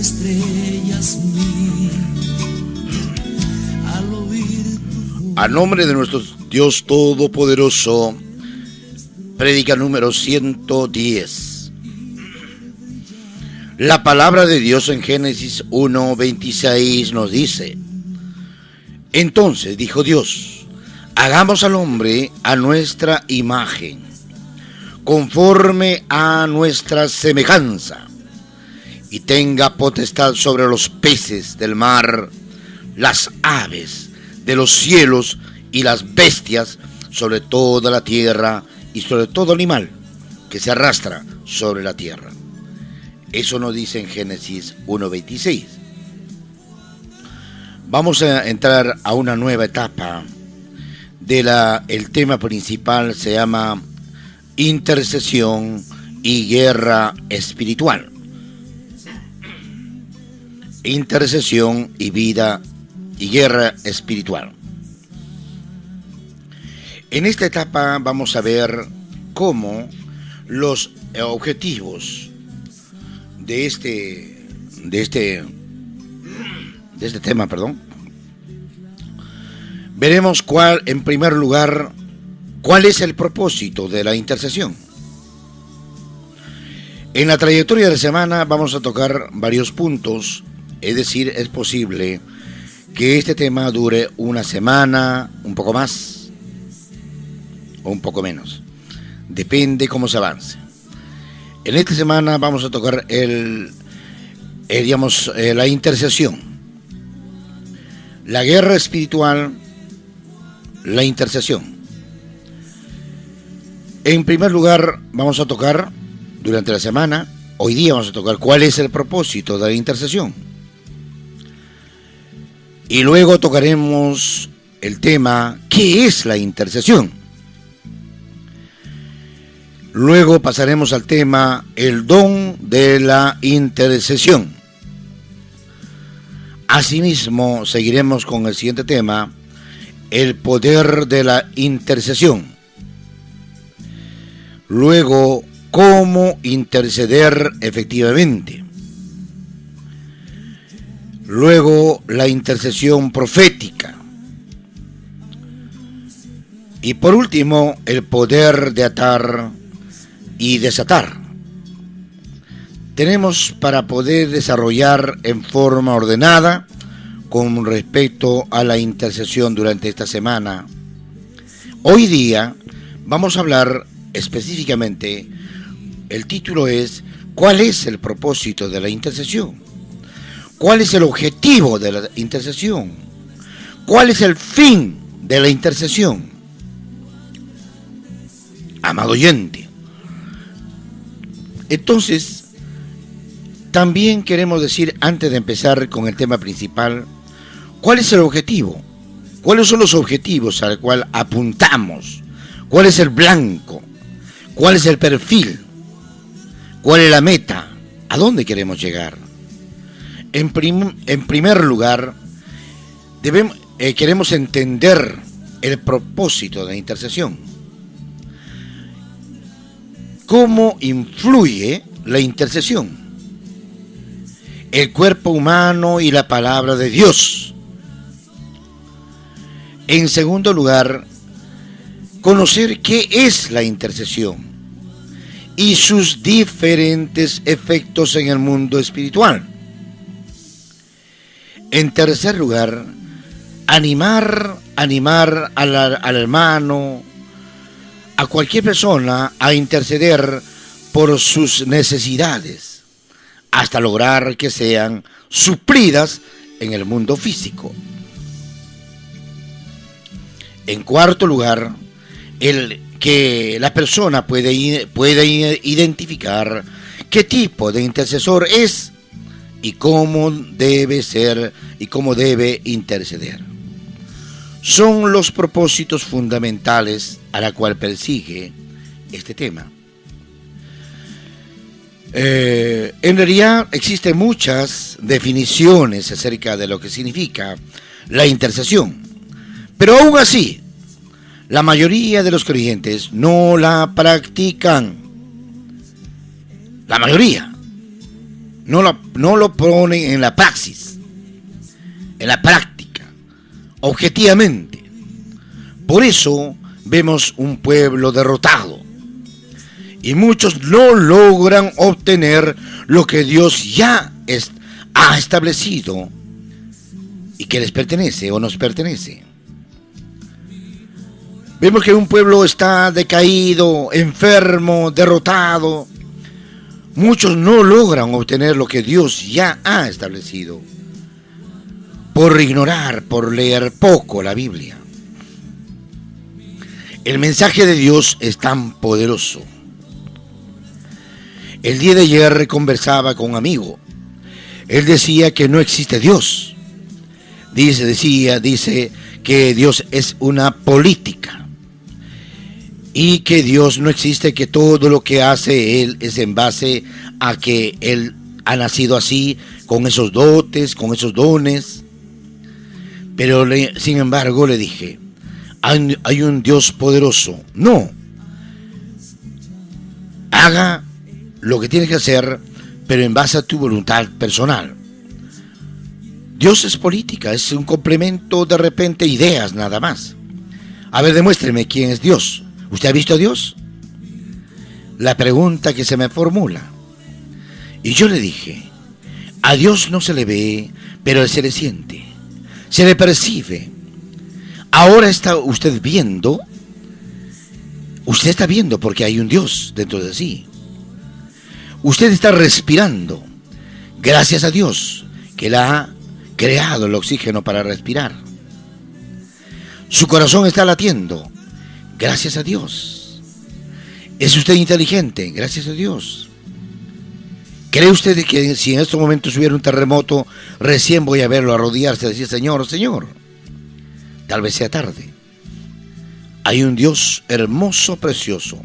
estrellas mil, al oír tu voz. A nombre de nuestro Dios Todopoderoso, prédica número 110. La palabra de Dios en Génesis 1:26 nos dice: entonces dijo Dios, hagamos al hombre a nuestra imagen, conforme a nuestra semejanza, y tenga potestad sobre los peces del mar, las aves de los cielos y las bestias, sobre toda la tierra y sobre todo animal que se arrastra sobre la tierra. Eso nos dice en Génesis 1:26. Vamos a entrar a una nueva etapa el tema principal se llama intercesión y guerra espiritual. Intercesión y vida y guerra espiritual. En esta etapa vamos a ver cómo los objetivos de este tema, veremos en primer lugar, cuál es el propósito de la intercesión. En la trayectoria de la semana vamos a tocar varios puntos, es decir, es posible que este tema dure una semana, un poco más o un poco menos, depende cómo se avance. En esta semana vamos a tocar la intercesión, la guerra espiritual, la intercesión. En primer lugar, vamos a tocar durante la semana, hoy día vamos a tocar cuál es el propósito de la intercesión. Y luego tocaremos el tema, ¿qué es la intercesión? Luego pasaremos al tema, el don de la intercesión. Asimismo, seguiremos con el siguiente tema, el poder de la intercesión. Luego, cómo interceder efectivamente. Luego, la intercesión profética. Y por último, el poder de atar y desatar. Tenemos para poder desarrollar en forma ordenada con respecto a la intercesión durante esta semana. Hoy día vamos a hablar específicamente, el título es ¿cuál es el propósito de la intercesión? ¿Cuál es el objetivo de la intercesión? ¿Cuál es el fin de la intercesión? Amado oyente, entonces, también queremos decir, antes de empezar con el tema principal, ¿cuál es el objetivo? ¿Cuáles son los objetivos al cual apuntamos? ¿Cuál es el blanco? ¿Cuál es el perfil? ¿Cuál es la meta? ¿A dónde queremos llegar? En primer lugar, queremos entender el propósito de la intercesión. ¿Cómo influye la intercesión? El cuerpo humano y la palabra de Dios. En segundo lugar, conocer qué es la intercesión y sus diferentes efectos en el mundo espiritual. En tercer lugar, animar al hermano, a cualquier persona a interceder por sus necesidades, hasta lograr que sean suplidas en el mundo físico. En cuarto lugar, que la persona puede identificar qué tipo de intercesor es y cómo debe ser y cómo debe interceder. Son los propósitos fundamentales a la cual persigue este tema. En realidad existen muchas definiciones acerca de lo que significa la intercesión, pero aún así, la mayoría de los creyentes no la practican. La mayoría no lo ponen en la praxis, en la práctica, objetivamente. Por eso vemos un pueblo derrotado y muchos no logran obtener lo que Dios ya ha establecido y que les pertenece o nos pertenece. Vemos que un pueblo está decaído, enfermo, derrotado. Muchos no logran obtener lo que Dios ya ha establecido por ignorar, por leer poco la Biblia. El mensaje de Dios es tan poderoso. El día de ayer conversaba con un amigo. Él decía que no existe Dios. Dice que Dios es una política. Y que Dios no existe, que todo lo que hace Él es en base a que Él ha nacido así, con esos dotes, con esos dones. Pero sin embargo le dije, hay un Dios poderoso. No. Haga lo que tiene que hacer, pero en base a tu voluntad personal. Dios es política, es un complemento, de repente, ideas nada más. A ver, demuéstreme quién es Dios. ¿Usted ha visto a Dios? La pregunta que se me formula. Y yo le dije, a Dios no se le ve, pero se le siente, se le percibe. Ahora está usted viendo porque hay un Dios dentro de sí. Usted está respirando, gracias a Dios, que le ha creado el oxígeno para respirar. Su corazón está latiendo, gracias a Dios. ¿Es usted inteligente? Gracias a Dios. ¿Cree usted que si en estos momentos hubiera un terremoto, recién voy a verlo arrodillarse y decir, Señor, Señor? Tal vez sea tarde. Hay un Dios hermoso, precioso.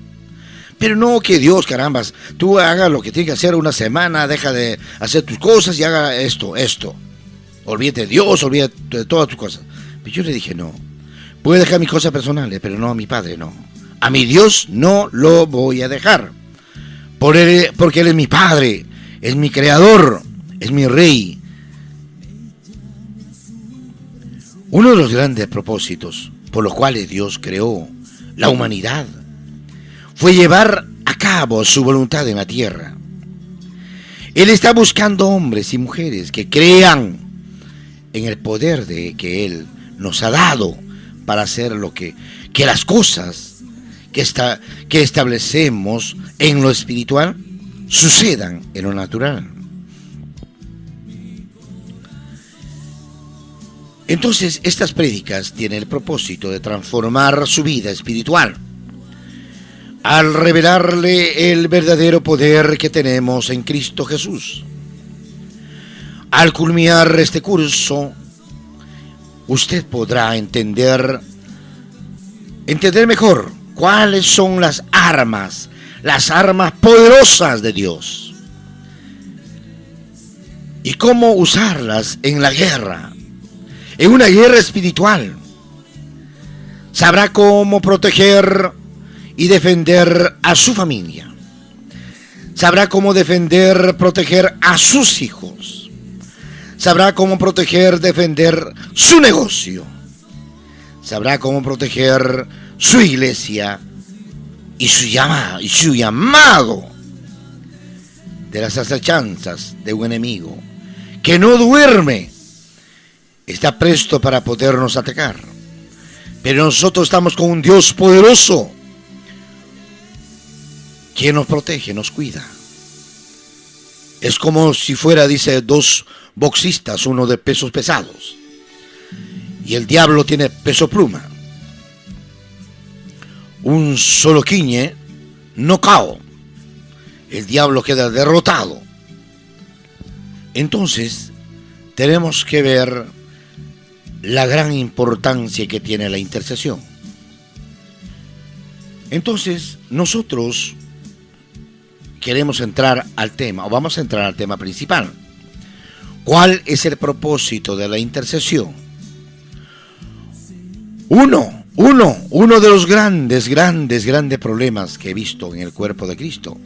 Pero no que Dios, carambas, tú hagas lo que tienes que hacer una semana, deja de hacer tus cosas y haga esto. Olvídate de Dios, olvídate de todas tus cosas. Pero yo le dije, no. Puedo dejar mis cosas personales, pero no a mi Padre, no. A mi Dios no lo voy a dejar. Porque Él es mi Padre, es mi Creador, es mi Rey. Uno de los grandes propósitos por los cuales Dios creó la humanidad fue llevar a cabo su voluntad en la tierra. Él está buscando hombres y mujeres que crean en el poder que Él nos ha dado para hacer que las cosas que establecemos en lo espiritual sucedan en lo natural. Entonces, estas prédicas tienen el propósito de transformar su vida espiritual al revelarle el verdadero poder que tenemos en Cristo Jesús. Al culminar este curso, usted podrá entender mejor cuáles son las armas poderosas de Dios y cómo usarlas en la guerra, en una guerra espiritual. Sabrá cómo proteger y defender a su familia. Sabrá cómo proteger a sus hijos. Sabrá cómo defender su negocio. Sabrá cómo proteger su iglesia y su llamado de las acechanzas de un enemigo que no duerme, está presto para podernos atacar. Pero nosotros estamos con un Dios poderoso, quien nos protege, nos cuida. Es como si fuera, dice, dos boxistas, uno de pesos pesados, y el diablo tiene peso pluma. Un solo quiñe, knockout, el diablo queda derrotado. Entonces, tenemos que ver la gran importancia que tiene la intercesión. Entonces, nosotros queremos entrar al tema, o vamos a entrar al tema principal. ¿Cuál es el propósito de la intercesión? Uno de los grandes problemas que he visto en el cuerpo de Cristo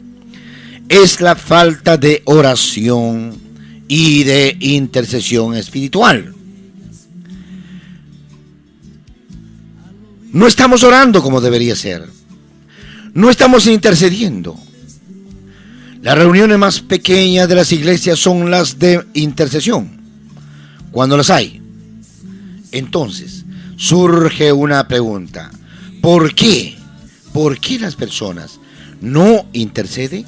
es la falta de oración y de intercesión espiritual. No estamos orando como debería ser. No estamos intercediendo. Las reuniones más pequeñas de las iglesias son las de intercesión, cuando las hay. Entonces, surge una pregunta. ¿Por qué? ¿Por qué las personas no interceden?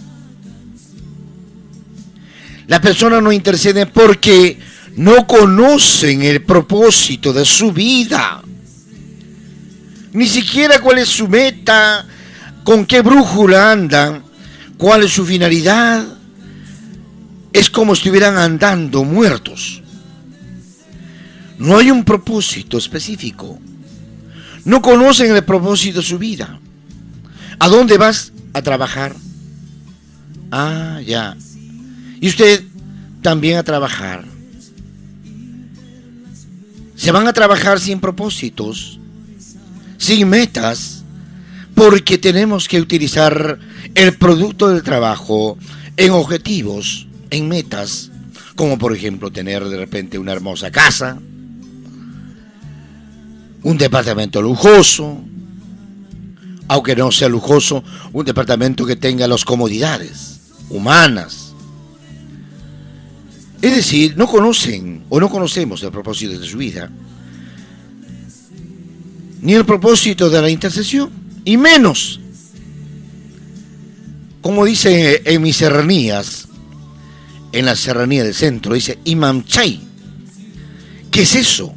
Las personas no interceden porque no conocen el propósito de su vida. Ni siquiera cuál es su meta, con qué brújula andan, cuál es su finalidad. Es como si estuvieran andando muertos. No hay un propósito específico. No conocen el propósito de su vida. ¿A dónde vas a trabajar? Ah, ya. Y usted también a trabajar. Se van a trabajar sin propósitos, sin metas, porque tenemos que utilizar el producto del trabajo en objetivos, en metas, como por ejemplo tener de repente una hermosa casa, un departamento lujoso, aunque no sea lujoso, un departamento que tenga las comodidades humanas. Es decir, no conocen o no conocemos el propósito de su vida, ni el propósito de la intercesión, y menos, como dice en mis serranías, en la serranía del centro, dice Imam Chay. ¿Qué es eso?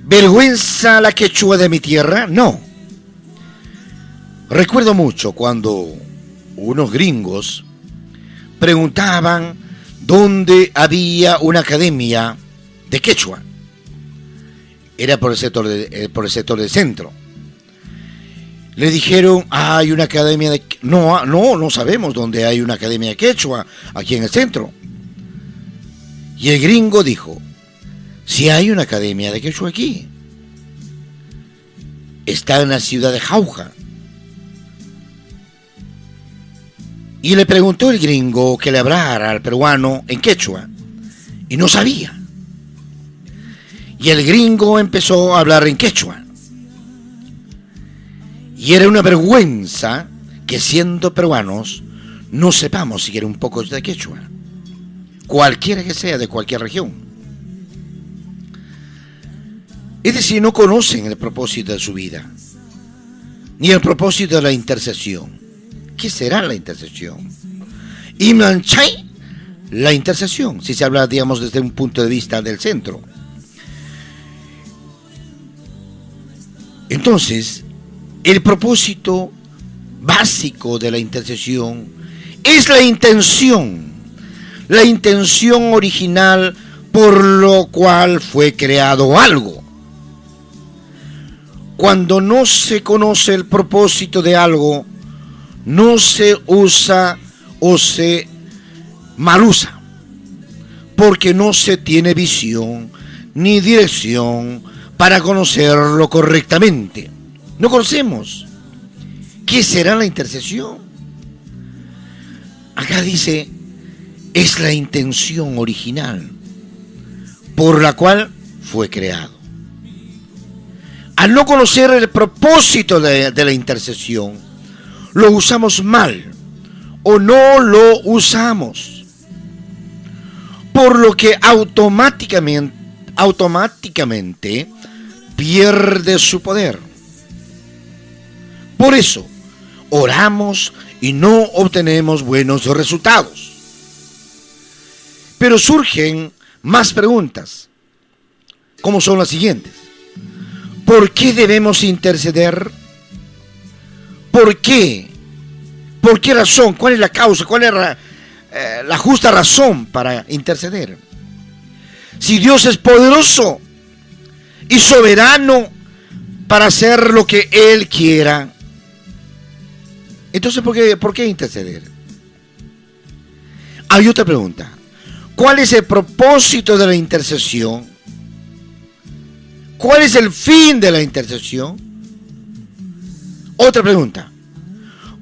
¿Vergüenza la quechua de mi tierra? No. Recuerdo mucho cuando unos gringos preguntaban dónde había una academia de quechua. Era por el sector del centro. Le dijeron, hay una academia de... No sabemos dónde hay una academia de quechua aquí en el centro. Y el gringo dijo, si hay una academia de quechua aquí, está en la ciudad de Jauja. Y le preguntó el gringo que le hablara al peruano en quechua, y no sabía. Y el gringo empezó a hablar en quechua. Y era una vergüenza que siendo peruanos no sepamos siquiera un poco de quechua, cualquiera que sea de cualquier región. Es decir, no conocen el propósito de su vida, ni el propósito de la intercesión. ¿Qué será la intercesión? Imam Chay, la intercesión, si se habla, digamos, desde un punto de vista del centro. Entonces, el propósito básico de la intercesión es la intención original por lo cual fue creado algo. Cuando no se conoce el propósito de algo, no se usa o se malusa, porque no se tiene visión ni dirección para conocerlo correctamente. No conocemos. ¿Qué será la intercesión? Acá dice, es la intención original por la cual fue creado. Al no conocer el propósito de la intercesión, lo usamos mal o no lo usamos, por lo que automáticamente pierde su poder. Por eso, oramos y no obtenemos buenos resultados. Pero surgen más preguntas, como son las siguientes. ¿Por qué debemos interceder? ¿Por qué? ¿Por qué razón? ¿Cuál es la causa? ¿Cuál es la justa razón para interceder? Si Dios es poderoso y soberano para hacer lo que Él quiera, entonces ¿por qué interceder? Hay otra pregunta. ¿Cuál es el propósito de la intercesión? ¿Cuál es el fin de la intercesión? Otra pregunta.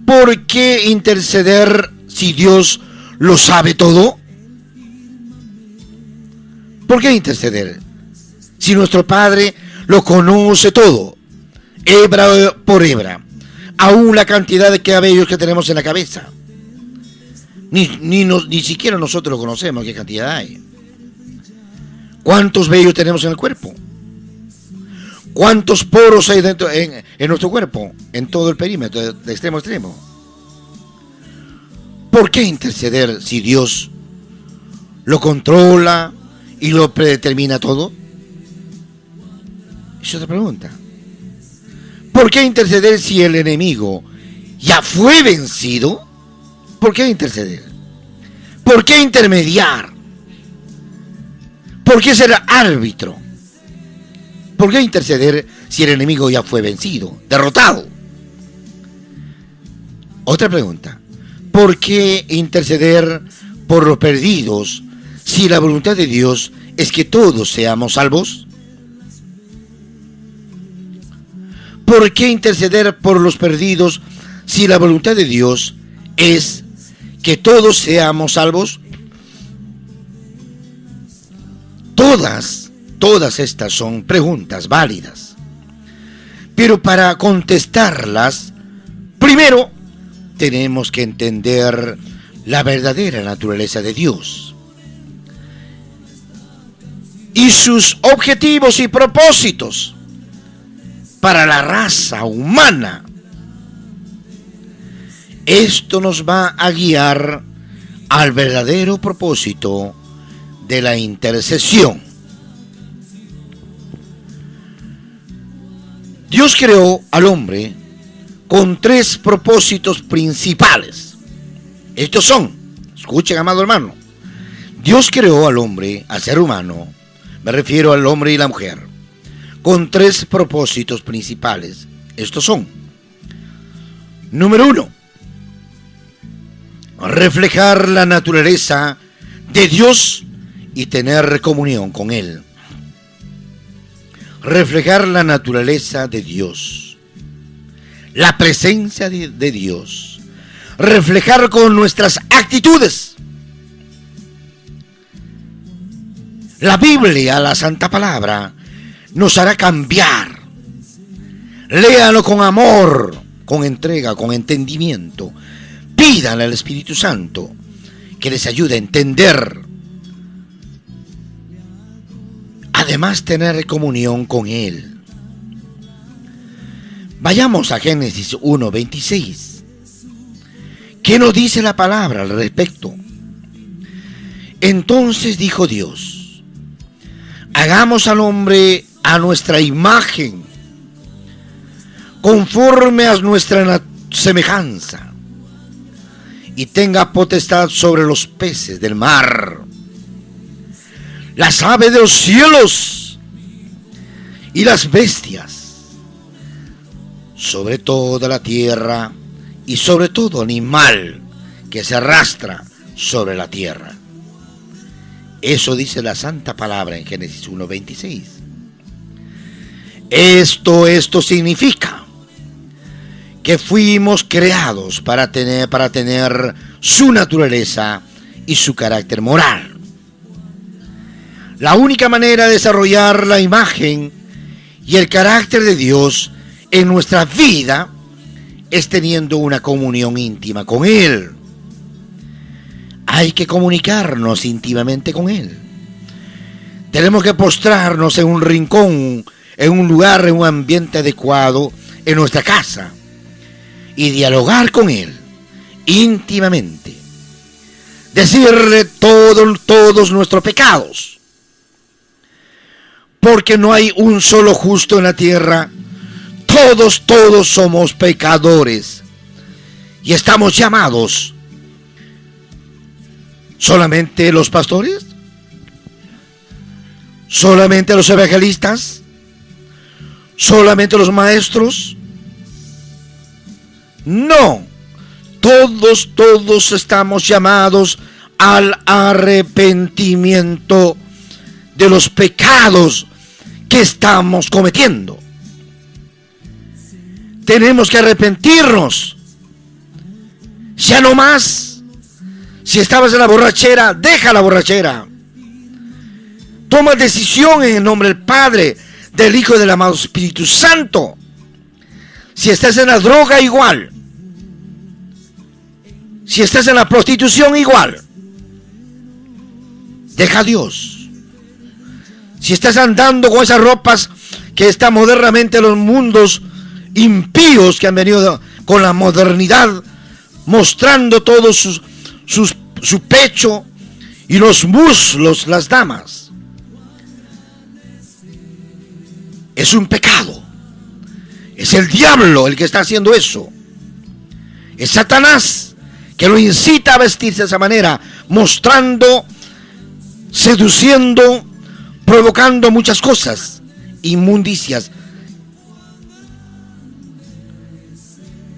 ¿Por qué interceder si Dios lo sabe todo? ¿Por qué interceder si nuestro Padre lo conoce todo, hebra por hebra, aún la cantidad de cabellos que tenemos en la cabeza? Ni siquiera nosotros lo conocemos, qué cantidad hay. ¿Cuántos vellos tenemos en el cuerpo? ¿Cuántos poros hay dentro en nuestro cuerpo? En todo el perímetro, de extremo a extremo. ¿Por qué interceder si Dios lo controla y lo predetermina todo? Es otra pregunta. ¿Por qué interceder si el enemigo ya fue vencido? ¿Por qué interceder? ¿Por qué intermediar? ¿Por qué ser árbitro? ¿Por qué interceder si el enemigo ya fue vencido, derrotado? Otra pregunta. ¿Por qué interceder por los perdidos si la voluntad de Dios es que todos seamos salvos? ¿Por qué interceder por los perdidos si la voluntad de Dios es que todos seamos salvos? Todas estas son preguntas válidas. Pero para contestarlas, primero tenemos que entender la verdadera naturaleza de Dios y sus objetivos y propósitos para la raza humana. Esto nos va a guiar al verdadero propósito de la intercesión. Dios creó al hombre con 3 propósitos principales. Estos son, escuchen, amado hermano, Dios creó al hombre, al ser humano, me refiero al hombre y la mujer, con 3 propósitos principales. Estos son: número 1, reflejar la naturaleza de Dios y tener comunión con Él. Reflejar la naturaleza de Dios, la presencia de Dios, reflejar con nuestras actitudes. La Biblia, la Santa Palabra, nos hará cambiar. Léalo con amor, con entrega, con entendimiento. Pídanle al Espíritu Santo que les ayude a entender. Además, tener comunión con Él. Vayamos a Génesis 1:26. ¿Qué nos dice la palabra al respecto? Entonces dijo Dios: hagamos al hombre a nuestra imagen, conforme a nuestra semejanza, y tenga potestad sobre los peces del mar, las aves de los cielos y las bestias, sobre toda la tierra y sobre todo animal que se arrastra sobre la tierra. Eso dice la Santa Palabra en Génesis 1:26. Esto significa que fuimos creados para tener su naturaleza y su carácter moral. La única manera de desarrollar la imagen y el carácter de Dios en nuestra vida es teniendo una comunión íntima con Él. Hay que comunicarnos íntimamente con Él. Tenemos que postrarnos en un rincón, en un lugar, en un ambiente adecuado, en nuestra casa, y dialogar con Él íntimamente. Decirle todos nuestros pecados. Porque no hay un solo justo en la tierra. Todos somos pecadores. Y estamos llamados. ¿Solamente los pastores? ¿Solamente los evangelistas? ¿Solamente los maestros? No. Todos estamos llamados al arrepentimiento de los pecados que estamos cometiendo. Tenemos que arrepentirnos. Ya no más Si estabas en la borrachera, deja la borrachera. Toma decisión en el nombre del Padre, del Hijo y del amado Espíritu Santo. Si estás en la droga, igual. Si estás en la prostitución, igual. Deja a Dios. Si estás andando con esas ropas que están modernamente en los mundos impíos que han venido con la modernidad, mostrando todo su pecho y los muslos, las damas, es un pecado. Es el diablo el que está haciendo eso. Es Satanás que lo incita a vestirse de esa manera, mostrando, seduciendo, provocando muchas cosas, inmundicias.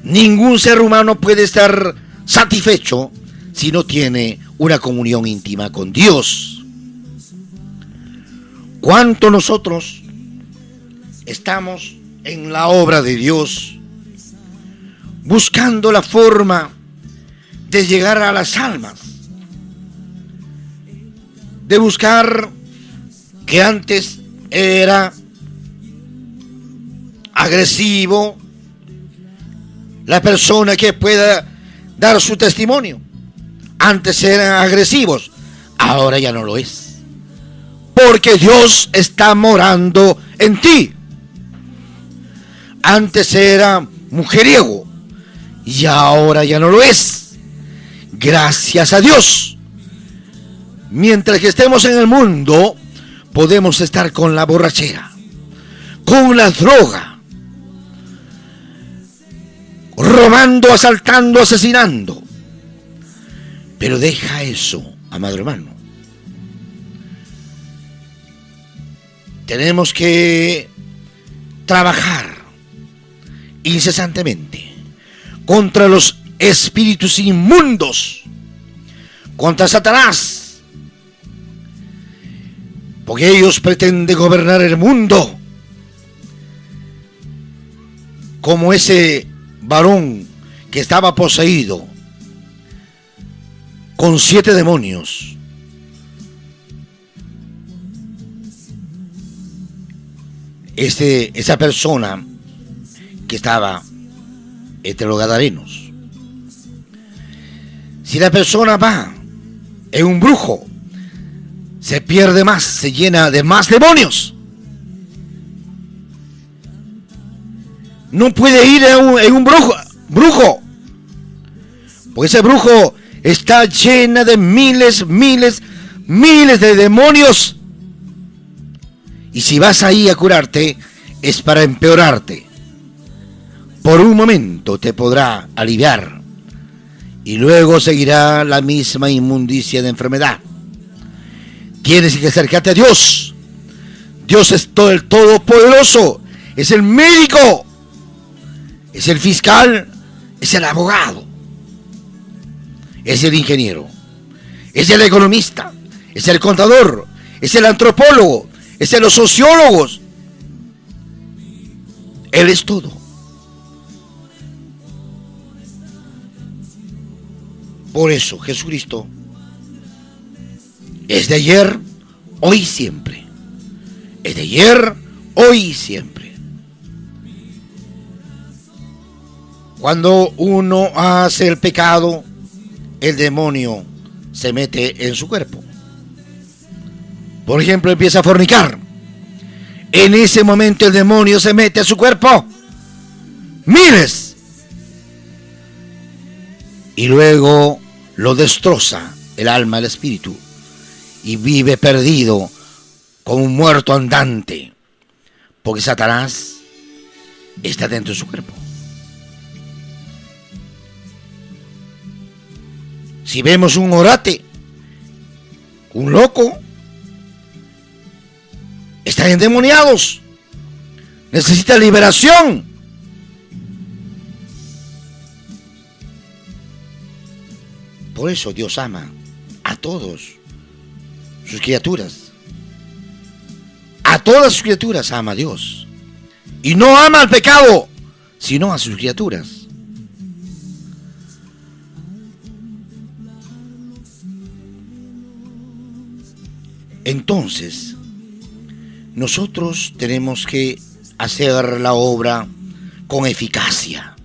Ningún ser humano puede estar satisfecho si no tiene una comunión íntima con Dios. ¿Cuánto nosotros estamos en la obra de Dios, buscando la forma de llegar a las almas, de buscar que antes era agresivo la persona que pueda dar su testimonio? Antes eran agresivos, ahora ya no lo es, porque Dios está morando en ti. Antes era mujeriego y ahora ya no lo es. Gracias a Dios. Mientras que estemos en el mundo, podemos estar con la borrachera, con la droga, robando, asaltando, asesinando. Pero deja eso, amado hermano. Tenemos que trabajar incesantemente contra los espíritus inmundos, contra Satanás, porque ellos pretenden gobernar el mundo como ese varón que estaba poseído con 7 demonios. Esa persona que estaba entre los gadarenos. Si la persona va en un brujo, se pierde más, se llena de más demonios. No puede ir en un brujo, porque ese brujo está llena de miles de demonios. Y si vas ahí a curarte, es para empeorarte. Por un momento te podrá aliviar y luego seguirá la misma inmundicia de enfermedad. Tienes que acercarte a Dios. Dios es todo el todopoderoso, es el médico, es el fiscal, es el abogado, es el ingeniero, es el economista, es el contador, es el antropólogo, es el los sociólogos. Él es todo. Por eso Jesucristo es de ayer, hoy y siempre. Es de ayer, hoy y siempre. Cuando uno hace el pecado, el demonio se mete en su cuerpo. Por ejemplo, empieza a fornicar. En ese momento el demonio se mete a su cuerpo. Miles. Y luego lo destroza el alma, el espíritu. Y vive perdido como un muerto andante. Porque Satanás está dentro de su cuerpo. Si vemos un orate, un loco, están endemoniados, necesita liberación. Por eso Dios ama a todos sus criaturas. A todas sus criaturas ama a Dios. Y no ama al pecado, sino a sus criaturas. Entonces, nosotros tenemos que hacer la obra con eficacia.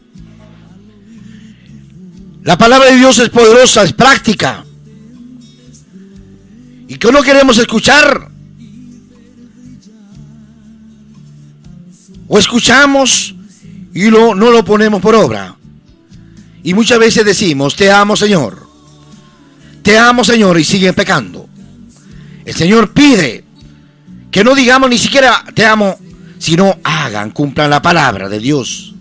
La palabra de Dios es poderosa, es práctica. ¿Y qué no queremos escuchar? O escuchamos y no lo ponemos por obra. Y muchas veces decimos, te amo Señor, y siguen pecando. El Señor pide que no digamos ni siquiera te amo, sino cumplan la palabra de Dios.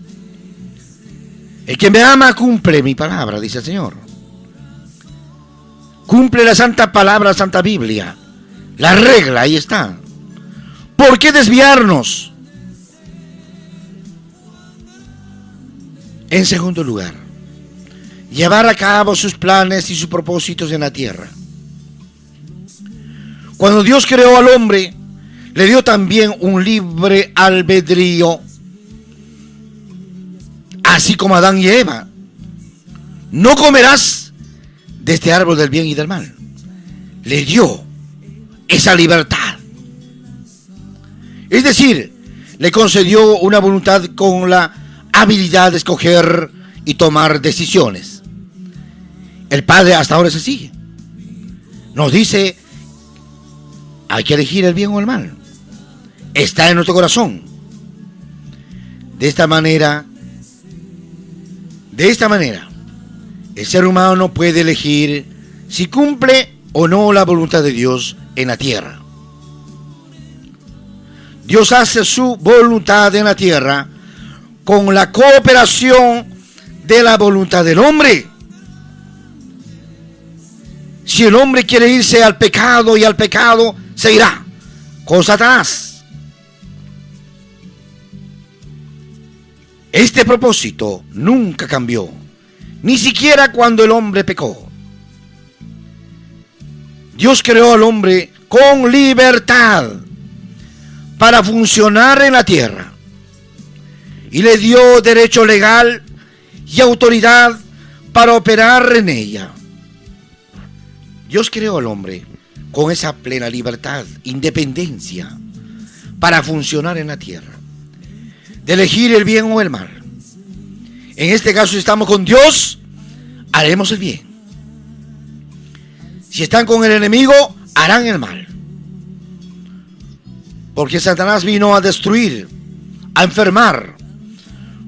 El que me ama cumple mi palabra, dice el Señor. Cumple la santa palabra, la santa Biblia. La regla, ahí está. ¿Por qué desviarnos? En segundo lugar, llevar a cabo sus planes y sus propósitos en la tierra. Cuando Dios creó al hombre, le dio también un libre albedrío, así como a Adán y Eva. No comerás de este árbol del bien y del mal. Le dio esa libertad. Es decir, le concedió una voluntad con la habilidad de escoger y tomar decisiones. El Padre hasta ahora es así. Nos dice, hay que elegir el bien o el mal. Está en nuestro corazón. De esta manera, el ser humano puede elegir si cumple o no la voluntad de Dios en la tierra. Dios hace su voluntad en la tierra con la cooperación de la voluntad del hombre. Si el hombre quiere irse al pecado, y al pecado se irá con Satanás. Este propósito nunca cambió, ni siquiera cuando el hombre pecó. Dios creó al hombre con libertad para funcionar en la tierra y le dio derecho legal y autoridad para operar en ella. Dios creó al hombre con esa plena libertad, independencia para funcionar en la tierra, de elegir el bien o el mal. En este caso, si estamos con Dios, haremos el bien. Si están con el enemigo, harán el mal. Porque Satanás vino a destruir, a enfermar,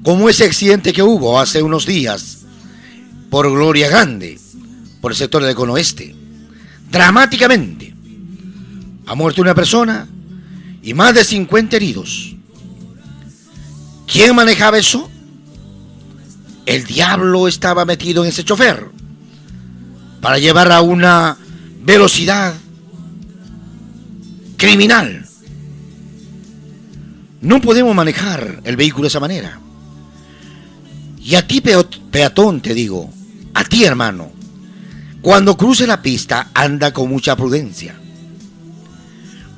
como ese accidente que hubo hace unos días por Gloria Grande, por el sector del Cono Oeste. Dramáticamente ha muerto una persona y más de 50 heridos. ¿Quién manejaba eso? El diablo estaba metido en ese chofer para llevar a una velocidad criminal. No podemos manejar el vehículo de esa manera. Y a ti, peatón, te digo, a ti, hermano, cuando cruce la pista, anda con mucha prudencia.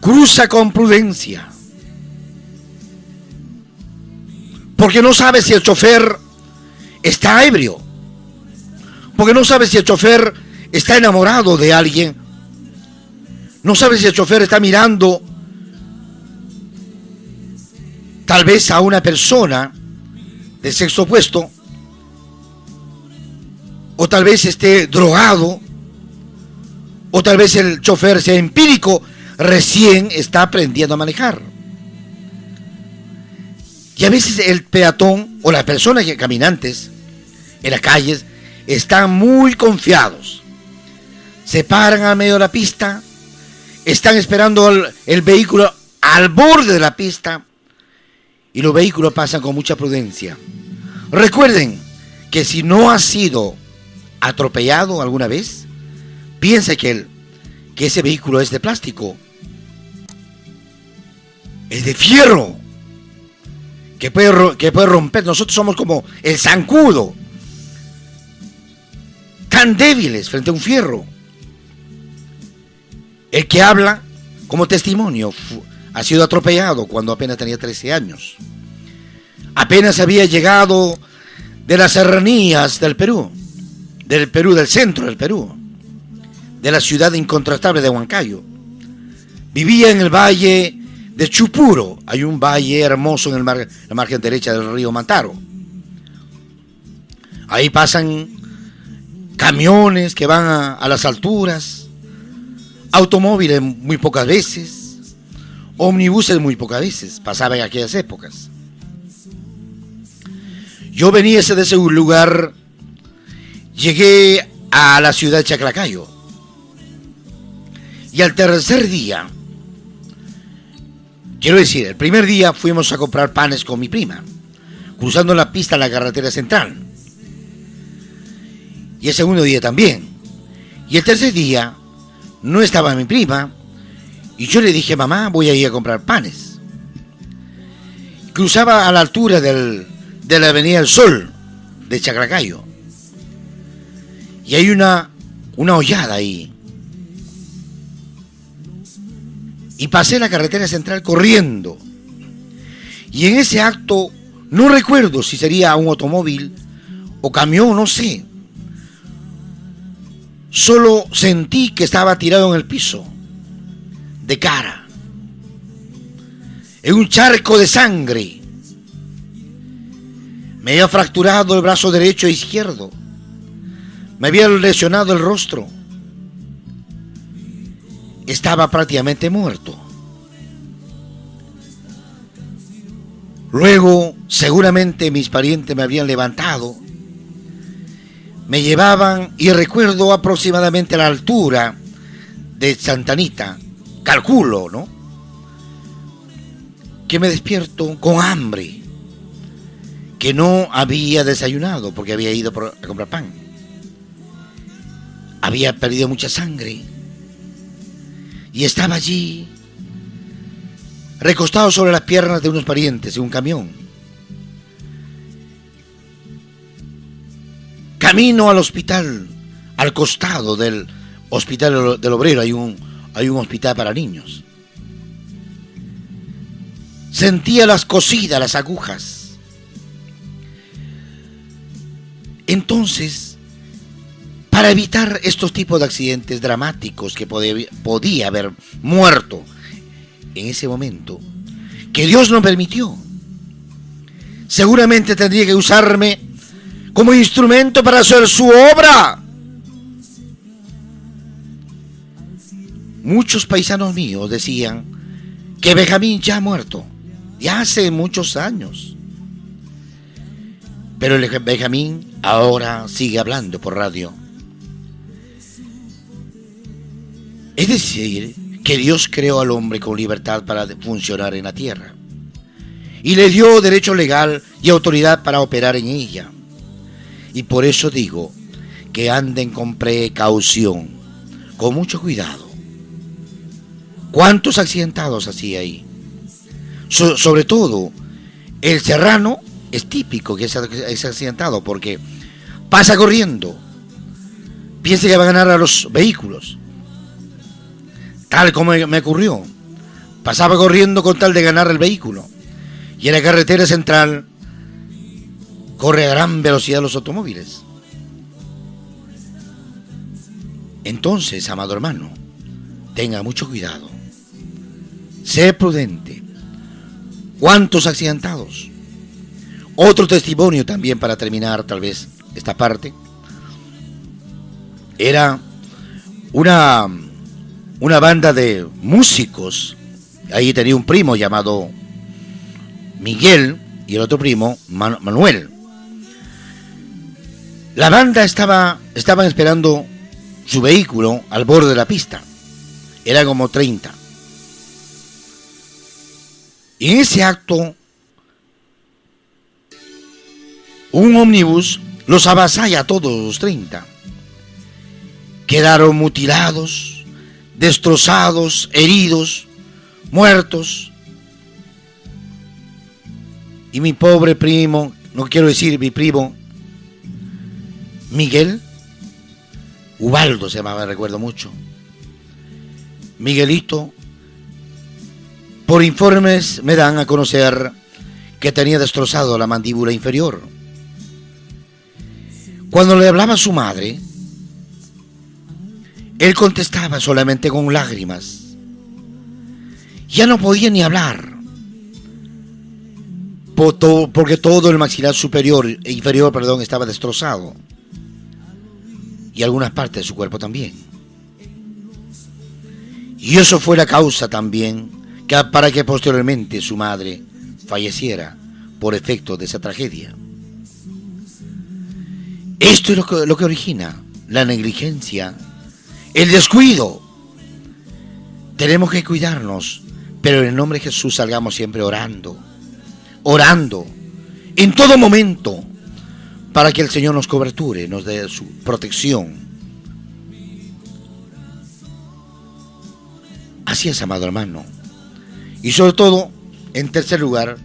Cruza con prudencia. Porque no sabes si el chofer está ebrio. Porque no sabes si el chofer está enamorado de alguien. No sabes si el chofer está mirando tal vez a una persona del sexo opuesto. O tal vez esté drogado. O tal vez el chofer sea empírico. Recién está aprendiendo a manejar. Y a veces el peatón o las personas caminantes en las calles están muy confiados. Se paran a medio de la pista. Están esperando el vehículo al borde de la pista. Y los vehículos pasan con mucha prudencia. Recuerden que si no ha sido atropellado alguna vez, piensa que ese vehículo es de plástico, es de fierro, que puede romper. Nosotros somos como el zancudo, tan débiles frente a un fierro. El que habla como testimonio ha sido atropellado cuando apenas tenía 13 años. Apenas había llegado de las serranías del Perú, del centro del Perú, de la ciudad incontrastable de Huancayo. Vivía en el valle de Chupuro. Hay un valle hermoso en la margen derecha del río Mantaro. Ahí pasan camiones que van a las alturas, automóviles muy pocas veces, ómnibuses muy pocas veces, pasaba en aquellas épocas. Yo venía de ese lugar, llegué a la ciudad de Chaclacayo, y al tercer día, quiero decir, el primer día fuimos a comprar panes con mi prima, cruzando la pista en la carretera central. Y el segundo día también. Y el tercer día no estaba mi prima y yo le dije: mamá, voy a ir a comprar panes. Cruzaba a la altura de la Avenida del Sol de Chaclacayo y hay una hollada ahí. Y pasé la carretera central corriendo. Y en ese acto no recuerdo si sería un automóvil o camión, no sé. Solo sentí que estaba tirado en el piso, de cara, en un charco de sangre. Me había fracturado el brazo derecho e izquierdo. Me había lesionado el rostro. Estaba prácticamente muerto. Luego, seguramente mis parientes me habían levantado. Me llevaban y recuerdo aproximadamente la altura de Santa Anita. Calculo, ¿no? Que me despierto con hambre. Que no había desayunado porque había ido a comprar pan. Había perdido mucha sangre. Y estaba allí, recostado sobre las piernas de unos parientes en un camión. Camino al hospital, al costado del hospital del Obrero hay un hospital para niños. Sentía las cosidas, las agujas. Entonces, para evitar estos tipos de accidentes dramáticos que podía haber muerto en ese momento, que Dios no permitió, seguramente tendría que usarme como instrumento para hacer su obra. Muchos paisanos míos decían que Benjamín ya ha muerto, ya hace muchos años. Pero el Benjamín ahora sigue hablando por radio. Es decir, que Dios creó al hombre con libertad para funcionar en la tierra. Y le dio derecho legal y autoridad para operar en ella. Y por eso digo que anden con precaución, con mucho cuidado. ¿Cuántos accidentados así hay? Sobre todo, el serrano es típico que es accidentado porque pasa corriendo. Piensa que va a ganar a los vehículos. Tal como me ocurrió. Pasaba corriendo con tal de ganar el vehículo. Y en la carretera central corre a gran velocidad los automóviles. Entonces, amado hermano, tenga mucho cuidado. Sé prudente. ¿Cuántos accidentados? Otro testimonio también para terminar tal vez esta parte. Era una banda de músicos. Ahí tenía un primo llamado Miguel y el otro primo Manuel. La banda estaban esperando su vehículo al borde de la pista. Eran como 30. Y en ese acto, un ómnibus los avasalla a todos los 30. Quedaron mutilados, destrozados, heridos, muertos. Y mi pobre primo, no quiero decir mi primo, Miguel, Ubaldo se llamaba, recuerdo mucho. Miguelito, por informes me dan a conocer que tenía destrozado la mandíbula inferior. Cuando le hablaba a su madre, él contestaba solamente con lágrimas. Ya no podía ni hablar, porque todo el maxilar inferior, estaba destrozado, y algunas partes de su cuerpo también. Y eso fue la causa también para que posteriormente su madre falleciera por efecto de esa tragedia. Esto es lo que origina la negligencia, el descuido. Tenemos que cuidarnos, pero en el nombre de Jesús salgamos siempre orando, en todo momento, para que el Señor nos coberture, nos dé su protección. Así es, amado hermano. Y sobre todo, en tercer lugar,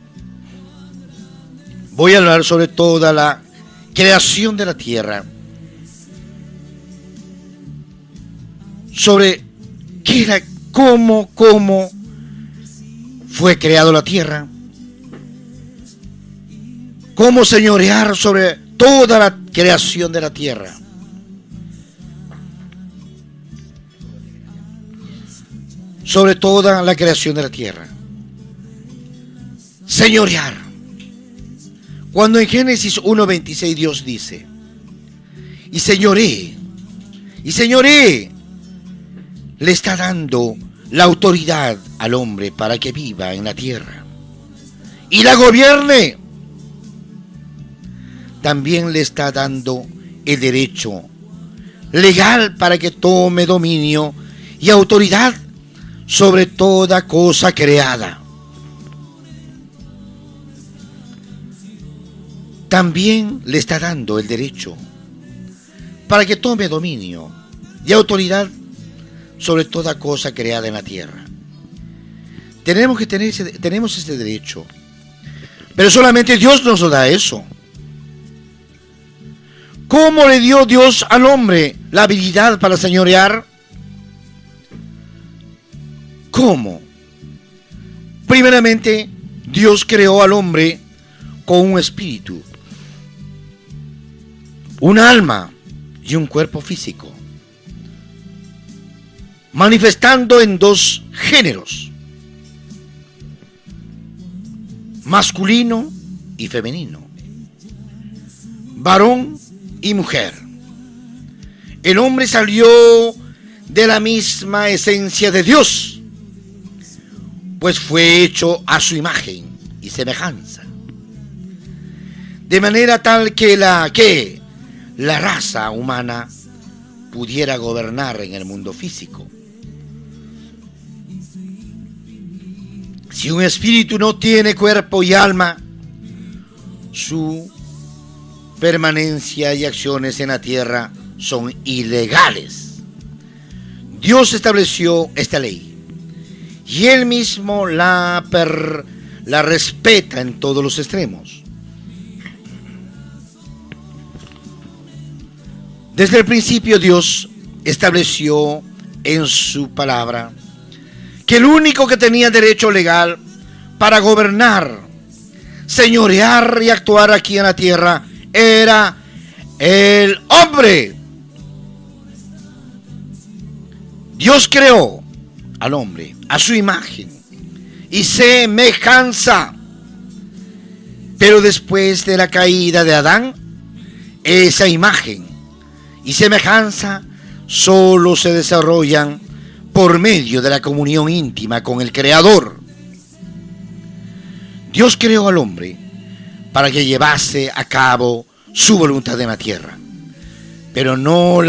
voy a hablar sobre toda la creación de la tierra, sobre qué era, cómo fue creado la tierra, cómo señorear sobre toda la creación de la tierra. Sobre toda la creación de la tierra. Señorear. Cuando en Génesis 1:26 Dios dice, y señoré, le está dando la autoridad al hombre para que viva en la tierra y la gobierne. También le está dando el derecho legal para que tome dominio y autoridad sobre toda cosa creada. También le está dando el derecho para que tome dominio y autoridad sobre toda cosa creada en la tierra. Tenemos ese derecho, pero solamente Dios nos lo da eso. ¿Cómo le dio Dios al hombre la habilidad para señorear? ¿Cómo? Primeramente, Dios creó al hombre con un espíritu, un alma y un cuerpo físico, manifestando en dos géneros, masculino y femenino, varón y mujer. El hombre salió de la misma esencia de Dios, pues fue hecho a su imagen y semejanza, de manera tal que la raza humana pudiera gobernar en el mundo físico. Si un espíritu no tiene cuerpo y alma, su permanencia y acciones en la tierra son ilegales. Dios estableció esta ley y Él mismo la respeta en todos los extremos. Desde el principio Dios estableció en su palabra que el único que tenía derecho legal para gobernar, señorear y actuar aquí en la tierra era el hombre. Dios creó al hombre a su imagen y semejanza, pero después de la caída de Adán, esa imagen y semejanza solo se desarrollan por medio de la comunión íntima con el Creador. Dios creó al hombre para que llevase a cabo su voluntad en la tierra, pero no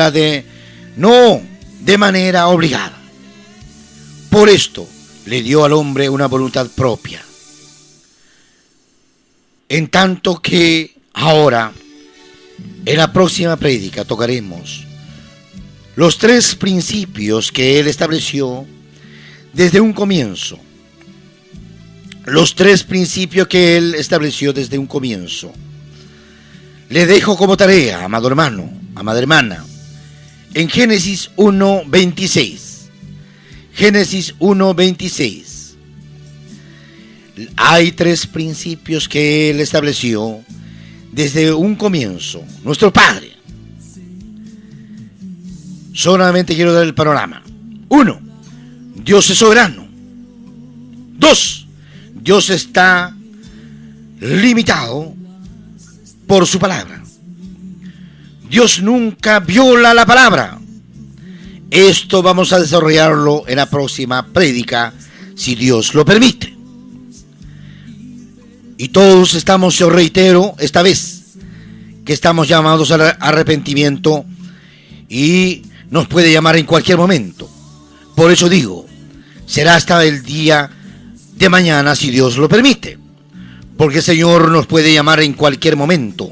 de manera obligada. Por esto le dio al hombre una voluntad propia. En tanto que ahora, en la próxima prédica, tocaremos los tres principios que Él estableció desde un comienzo. Los tres principios que Él estableció desde un comienzo. Le dejo como tarea, amado hermano, amada hermana, en Génesis 1:26. Génesis 1:26. Hay tres principios que Él estableció desde un comienzo. Nuestro Padre. Solamente quiero dar el panorama. 1. Dios es soberano. 2. Dios está limitado por su palabra. Dios nunca viola la palabra. Esto vamos a desarrollarlo en la próxima prédica, si Dios lo permite. Y todos estamos, yo reitero, esta vez, que estamos llamados al arrepentimiento y nos puede llamar en cualquier momento. Por eso digo, será hasta el día de mañana, si Dios lo permite. Porque el Señor nos puede llamar en cualquier momento.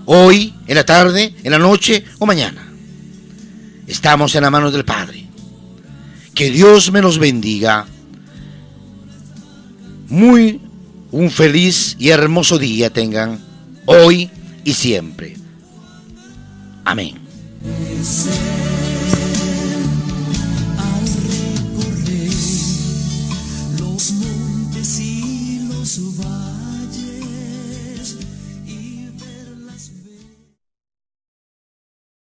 Hoy, en la tarde, en la noche o mañana. Estamos en la mano del Padre. Que Dios me los bendiga. Un feliz y hermoso día tengan hoy y siempre. Amén.